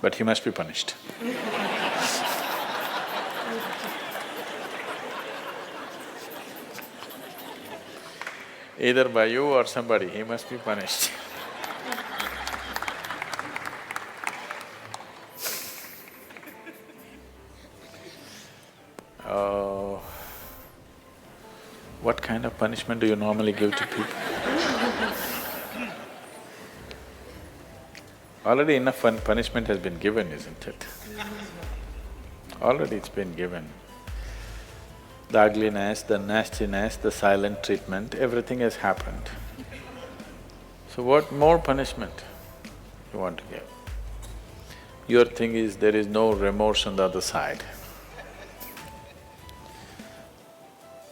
but he must be punished. Either by you or somebody, he must be punished. Oh, what kind of punishment do you normally give to people? Already enough punishment has been given, isn't it? Already it's been given. The ugliness, the nastiness, the silent treatment, everything has happened. So what more punishment you want to give? Your thing is there is no remorse on the other side.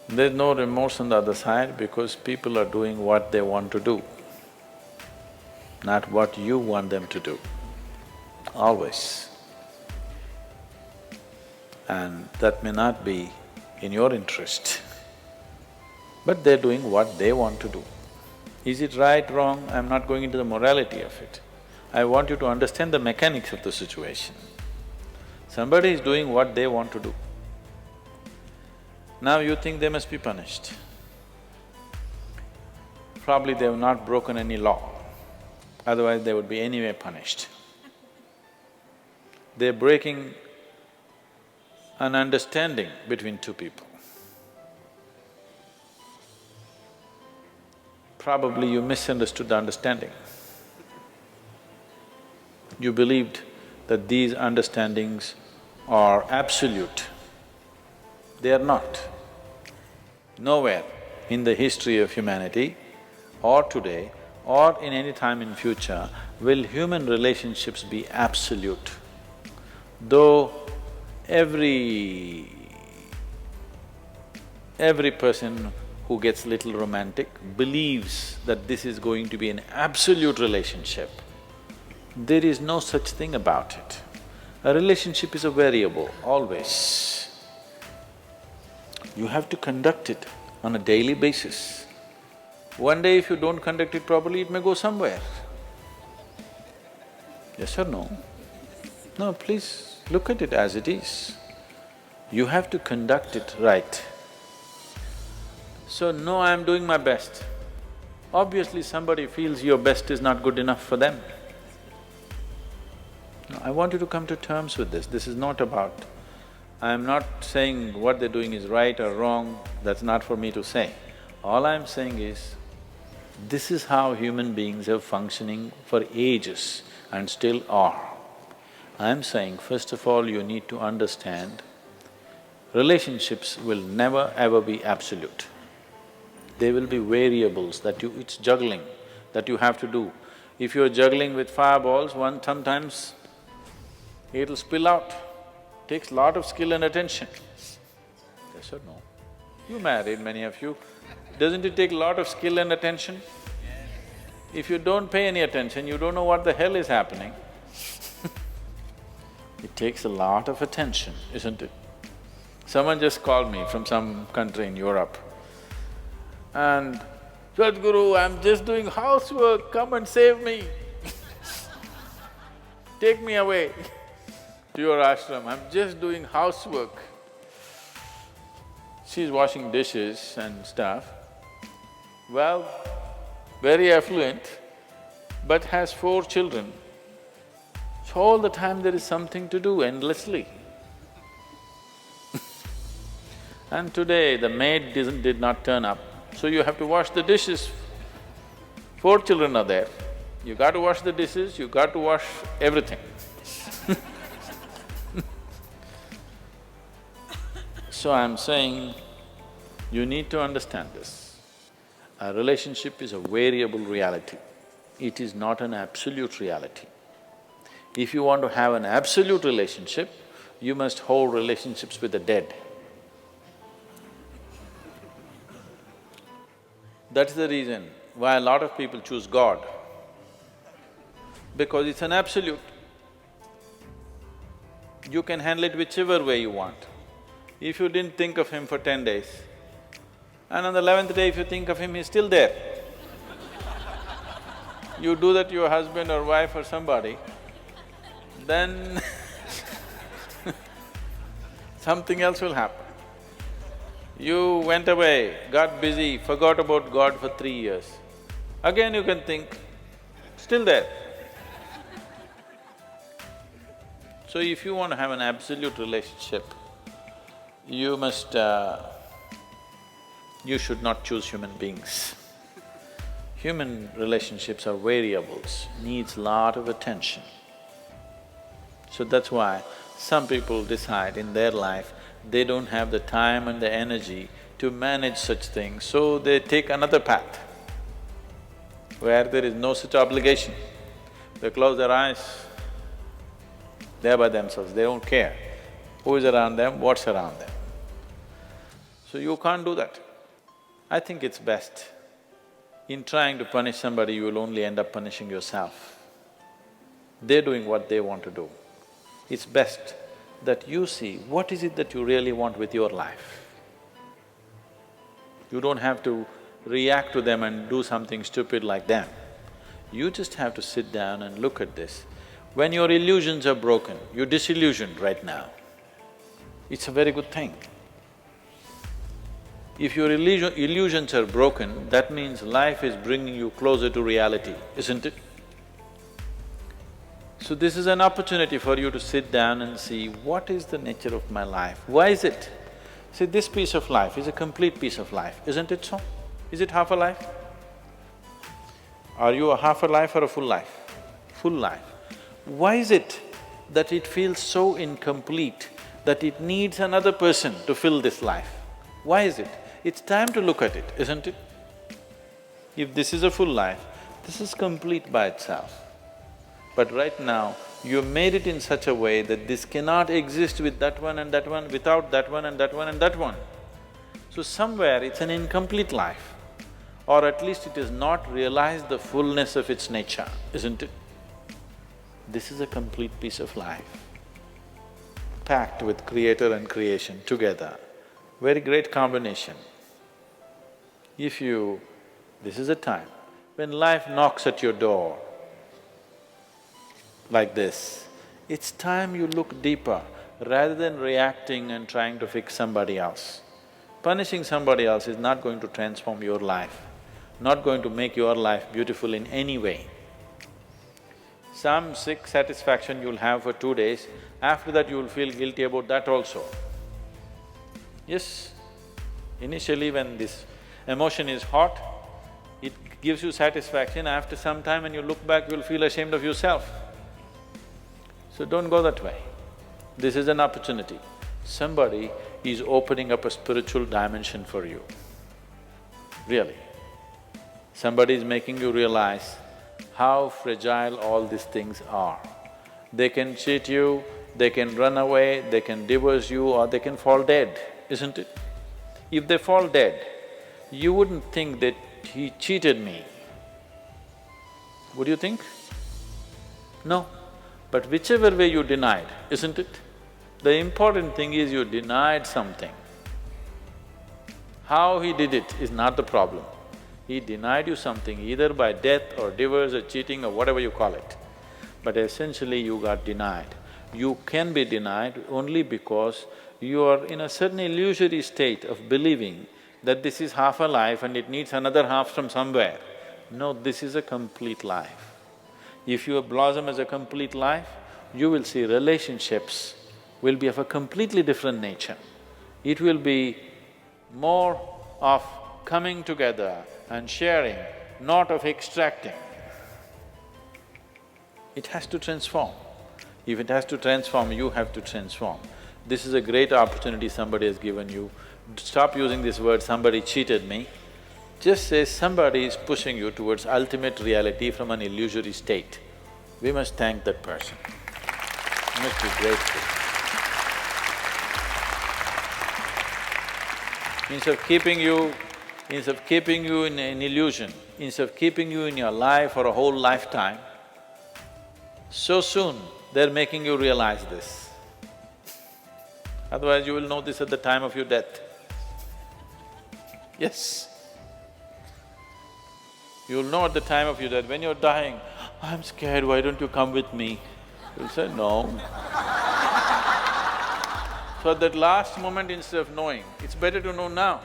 There's no remorse on the other side because people are doing what they want to do, not what you want them to do, always. And that may not be in your interest, but they're doing what they want to do. Is it right, wrong? I'm not going into the morality of it. I want you to understand the mechanics of the situation. Somebody is doing what they want to do. Now you think they must be punished. Probably they have not broken any law, otherwise they would be anyway punished. They're breaking an understanding between two people. Probably you misunderstood the understanding. You believed that these understandings are absolute. They are not. Nowhere in the history of humanity or today or in any time in future will human relationships be absolute. Though every person who gets little romantic believes that this is going to be an absolute relationship, there is no such thing about it. A relationship is a variable, always. You have to conduct it on a daily basis. One day if you don't conduct it properly, it may go somewhere. Yes or no? No, please look at it as it is. You have to conduct it right. So, no, I'm doing my best. Obviously somebody feels your best is not good enough for them. No, I want you to come to terms with this. This is not about… I'm not saying what they're doing is right or wrong, that's not for me to say. All I'm saying is, this is how human beings are functioning for ages and still are. I'm saying, first of all, you need to understand, relationships will never ever be absolute. There will be variables that it's juggling that you have to do. If you're juggling with fireballs, sometimes it'll spill out. Takes lot of skill and attention. Yes or no? You married, many of you. Doesn't it take a lot of skill and attention? If you don't pay any attention, you don't know what the hell is happening. It takes a lot of attention, isn't it? Someone just called me from some country in Europe and, "Sadhguru, I'm just doing housework, come and save me." Take me away to your ashram, I'm just doing housework. She's washing dishes and stuff. Well, very affluent, but has 4 children. So all the time there is something to do endlessly. And today the maid did not turn up, so you have to wash the dishes. 4 children are there, you got to wash the dishes, you got to wash everything. So I'm saying, you need to understand this. A relationship is a variable reality. It is not an absolute reality. If you want to have an absolute relationship, you must hold relationships with the dead. That's the reason why a lot of people choose God, because it's an absolute. You can handle it whichever way you want. If you didn't think of him for 10 days, and on the 11th day if you think of him, he's still there. You do that to your husband or wife or somebody, then something else will happen. You went away, got busy, forgot about God for 3 years. Again you can think, still there. So if you want to have an absolute relationship, you should not choose human beings. Human relationships are variables, needs lot of attention. So that's why some people decide in their life they don't have the time and the energy to manage such things, so they take another path where there is no such obligation. They close their eyes, they're by themselves, they don't care who is around them, what's around them. So you can't do that. I think it's best, in trying to punish somebody, you will only end up punishing yourself. They're doing what they want to do. It's best that you see what is it that you really want with your life. You don't have to react to them and do something stupid like them. You just have to sit down and look at this. When your illusions are broken, you're disillusioned right now. It's a very good thing. If your illusions are broken, that means life is bringing you closer to reality, isn't it? So this is an opportunity for you to sit down and see, what is the nature of my life? Why is it? See, this piece of life is a complete piece of life, isn't it so? Is it half a life? Are you a half a life or a full life? Full life. Why is it that it feels so incomplete that it needs another person to fill this life? Why is it? It's time to look at it, isn't it? If this is a full life, this is complete by itself. But right now, you made it in such a way that this cannot exist with that one and that one, without that one and that one and that one. So somewhere it's an incomplete life, or at least it has not realized the fullness of its nature, isn't it? This is a complete piece of life, packed with creator and creation together. Very great combination. This is a time when life knocks at your door like this, it's time you look deeper rather than reacting and trying to fix somebody else. Punishing somebody else is not going to transform your life, not going to make your life beautiful in any way. Some sick satisfaction you'll have for 2 days, after that you'll feel guilty about that also. Yes, initially when this emotion is hot, it gives you satisfaction. After some time when you look back, you'll feel ashamed of yourself. So don't go that way. This is an opportunity. Somebody is opening up a spiritual dimension for you, really. Somebody is making you realize how fragile all these things are. They can cheat you, they can run away, they can divorce you, or they can fall dead, isn't it? If they fall dead, you wouldn't think that he cheated me. Would you think? No. But whichever way you denied, isn't it? The important thing is you denied something. How he did it is not the problem. He denied you something either by death or divorce or cheating or whatever you call it. But essentially you got denied. You can be denied only because you are in a certain illusory state of believing that this is half a life and it needs another half from somewhere. No, this is a complete life. If you blossom as a complete life, you will see relationships will be of a completely different nature. It will be more of coming together and sharing, not of extracting. It has to transform. If it has to transform, you have to transform. This is a great opportunity somebody has given you. Stop using this word, somebody cheated me. Just say somebody is pushing you towards ultimate reality from an illusory state. We must thank that person. We must be grateful. Instead of keeping you in an illusion, instead of keeping you in your life for a whole lifetime, so soon they're making you realize this. Otherwise you will know this at the time of your death. Yes. You'll know at the time of your death, when you're dying, I'm scared, why don't you come with me? You'll say, no. So at that last moment, instead of knowing, it's better to know now.